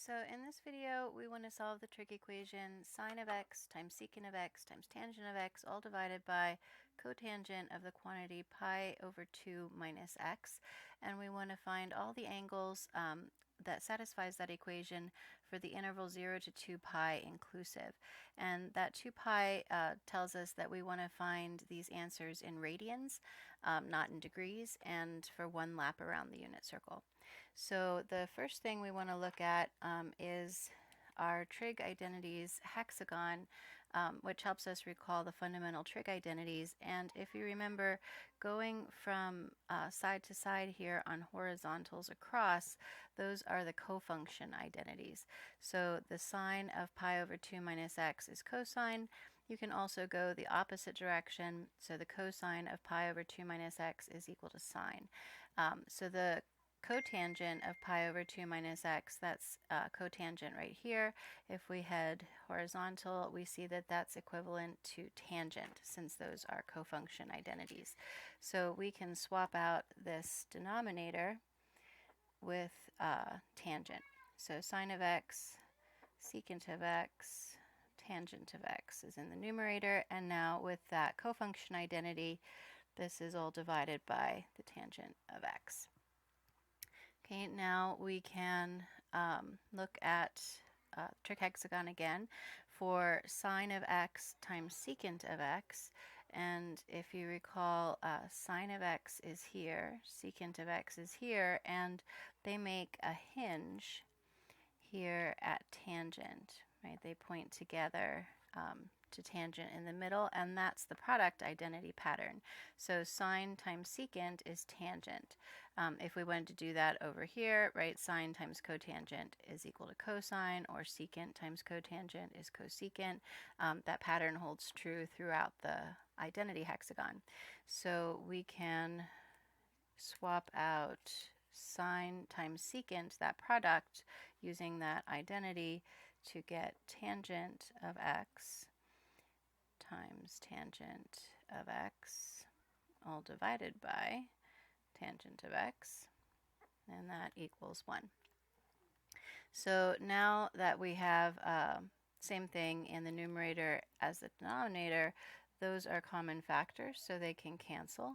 So in this video, we want to solve the trig equation sine of x times secant of x times tangent of x, all divided by cotangent of the quantity pi over 2 minus x. And we want to find all the angles that satisfies that equation for the interval 0 to 2 pi inclusive. And that 2 pi tells us that we want to find these answers in radians, not in degrees, and for one lap around the unit circle. So the first thing we want to look at is our Trig Identities Hexagon, which helps us recall the fundamental trig identities. And if you remember, going from side to side here on horizontals across, those are the cofunction identities. So the sine of pi over 2 minus x is cosine. You can also go the opposite direction. So the cosine of pi over 2 minus x is equal to sine. So the cotangent of pi over 2 minus x, that's cotangent right here. If we head horizontal, we see that that's equivalent to tangent, since those are cofunction identities. So we can swap out this denominator with tangent. So sine of x, secant of x, tangent of x is in the numerator, and now with that cofunction identity, this is all divided by the tangent of x. Okay, now we can look at trig hexagon again for sine of x times secant of x. And if you recall, sine of x is here, secant of x is here, and they make a hinge here at tangent, right? They point together to tangent in the middle, and that's the product identity pattern. So sine times secant is tangent. If we wanted to do that over here, right, sine times cotangent is equal to cosine, or secant times cotangent is cosecant. That pattern holds true throughout the identity hexagon. So we can swap out sine times secant, that product, using that identity to get tangent of x times tangent of x, all divided by tangent of x, and that equals 1. So now that we have same thing in the numerator as the denominator, those are common factors, so they can cancel.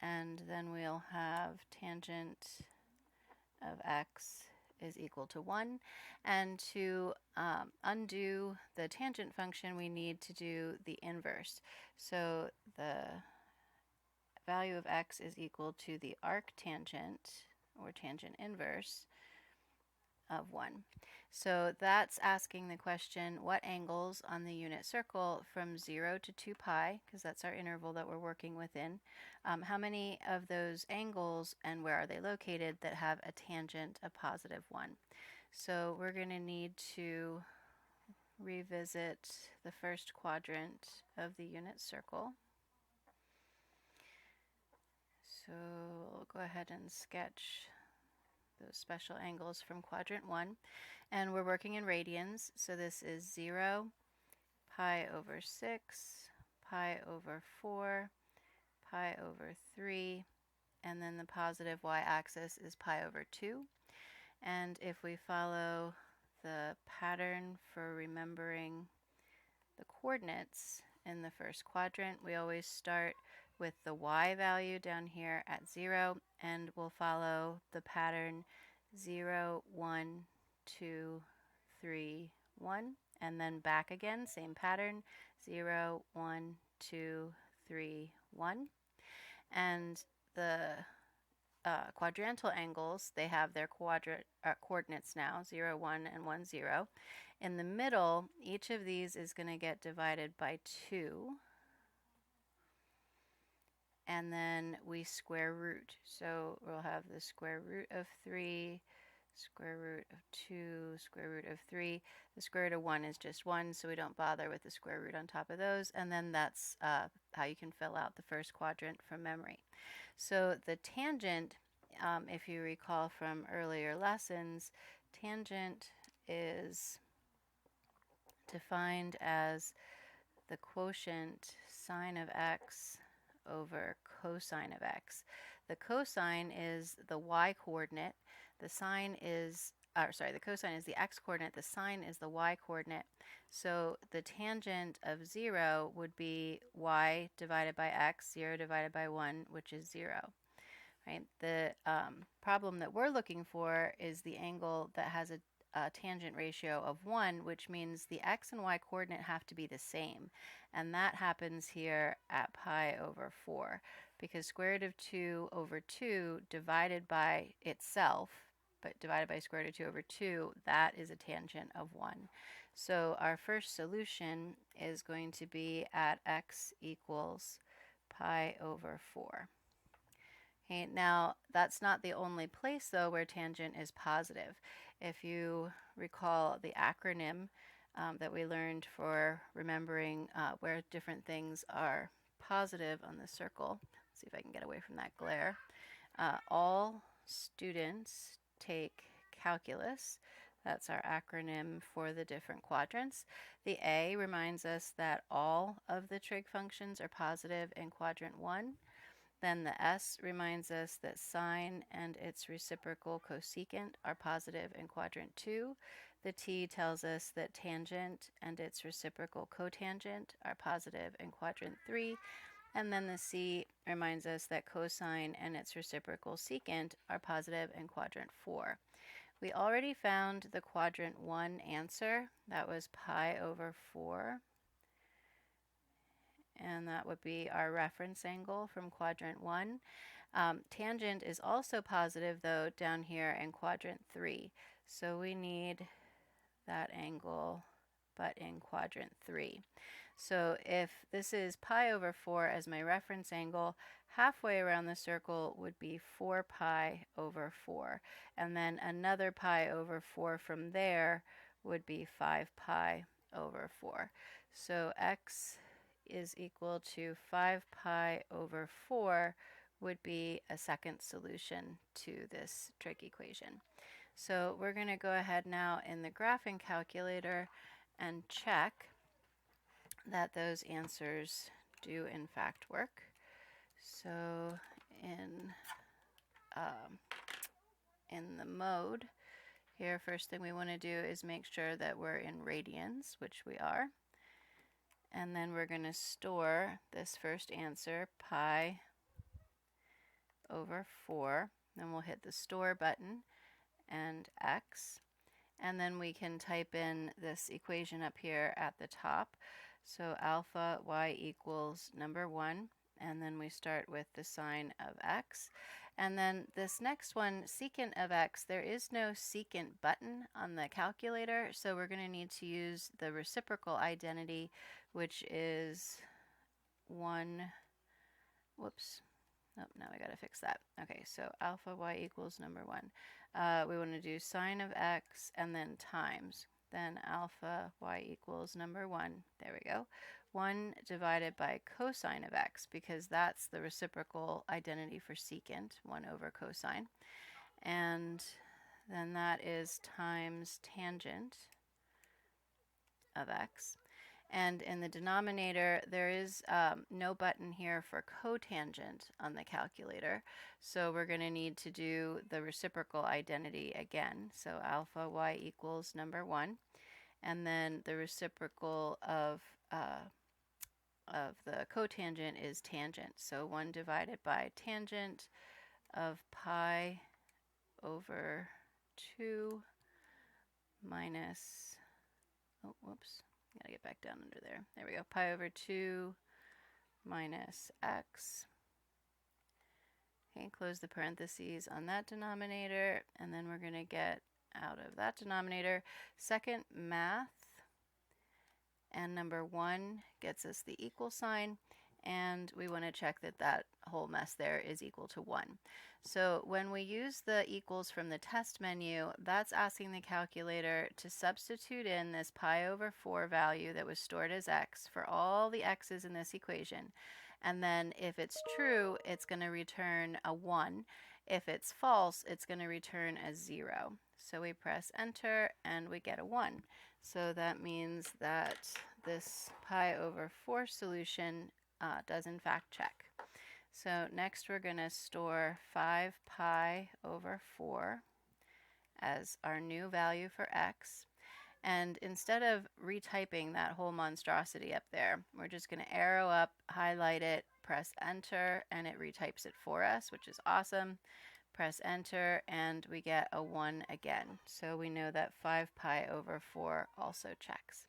And then we'll have tangent of x is equal to 1. And to undo the tangent function, we need to do the inverse. So the value of x is equal to the arctangent, or tangent inverse, of 1. So that's asking the question, what angles on the unit circle from 0 to 2 pi, because that's our interval that we're working within, how many of those angles and where are they located that have a tangent of positive 1? So we're going to need to revisit the first quadrant of the unit circle. So we'll go ahead and sketch those special angles from quadrant 1, and we're working in radians, so this is 0, pi over 6, pi over 4, pi over 3, and then the positive y-axis is pi over 2. And if we follow the pattern for remembering the coordinates in the first quadrant, we always start with the y value down here at 0, and we'll follow the pattern 0, 1, 2, 3, 1, and then back again, same pattern, 0, 1, 2, 3, 1. And the quadrantal angles, they have their coordinates now, 0, 1, and 1, 0. In the middle, each of these is going to get divided by 2. And then we square root. So we'll have the square root of 3, square root of 2, square root of 3. The square root of 1 is just 1, so we don't bother with the square root on top of those. And then that's how you can fill out the first quadrant from memory. So the tangent, if you recall from earlier lessons, tangent is defined as the quotient sine of x over cosine of x. The cosine is the y coordinate, the sine is the cosine is the x-coordinate, the sine is the y-coordinate. So the tangent of 0 would be y divided by x, 0 divided by 1, which is 0. Right? The problem that we're looking for is the angle that has a tangent ratio of 1, which means the x and y coordinate have to be the same. And that happens here at pi over 4, because square root of 2 over 2 divided by itself, but divided by square root of 2 over 2, that is a tangent of 1. So our first solution is going to be at x equals pi over 4. Okay, now that's not the only place though where tangent is positive. If you recall the acronym that we learned for remembering where different things are positive on the circle, let's see if I can get away from that glare. All students take calculus. That's our acronym for the different quadrants. The A reminds us that all of the trig functions are positive in quadrant 1. Then the S reminds us that sine and its reciprocal cosecant are positive in quadrant 2. The T tells us that tangent and its reciprocal cotangent are positive in quadrant 3. And then the C reminds us that cosine and its reciprocal secant are positive in quadrant 4. We already found the quadrant 1 answer. That was pi over 4. And that would be our reference angle from quadrant 1. Tangent is also positive, though, down here in quadrant 3. So we need that angle, but in quadrant 3. So if this is pi over 4 as my reference angle, halfway around the circle would be 4 pi over 4. And then another pi over 4 from there would be 5 pi over 4. So x is equal to 5 pi over 4 would be a second solution to this trig equation. So we're going to go ahead now in the graphing calculator and check that those answers do in fact work. So in the mode here, first thing we want to do is make sure that we're in radians, which we are. And then we're going to store this first answer, pi over 4. Then we'll hit the store button and x. And then we can type in this equation up here at the top. So alpha y equals number 1. And then we start with the sine of x. And then this next one, secant of x, there is no secant button on the calculator, so we're going to need to use the reciprocal identity, which is 1, whoops, nope, now we got to fix that. Okay, so alpha y equals number 1. We want to do sine of x and then times. Then alpha y equals number 1, there we go. 1 divided by cosine of x, because that's the reciprocal identity for secant, 1 over cosine. And then that is times tangent of x. And in the denominator, there is no button here for cotangent on the calculator. So we're going to need to do the reciprocal identity again. So alpha y equals number 1. And then the reciprocal of the cotangent is tangent. So 1 divided by tangent of pi over 2 minus, oh, whoops, gotta get back down under there. There we go, pi over 2 minus x. Okay, close the parentheses on that denominator, and then we're gonna get out of that denominator second math, and number 1 gets us the equal sign, and we want to check that that whole mess there is equal to 1. So when we use the equals from the test menu, that's asking the calculator to substitute in this pi over 4 value that was stored as x for all the x's in this equation. And then if it's true, it's going to return a 1. If it's false, it's going to return a 0. So we press enter and we get a 1. So that means that this pi over 4 solution does in fact check. So next we're going to store 5 pi over 4 as our new value for x. And instead of retyping that whole monstrosity up there, we're just going to arrow up, highlight it, press enter, and it retypes it for us, which is awesome. Press enter, and we get a 1 again. So we know that 5 pi over 4 also checks.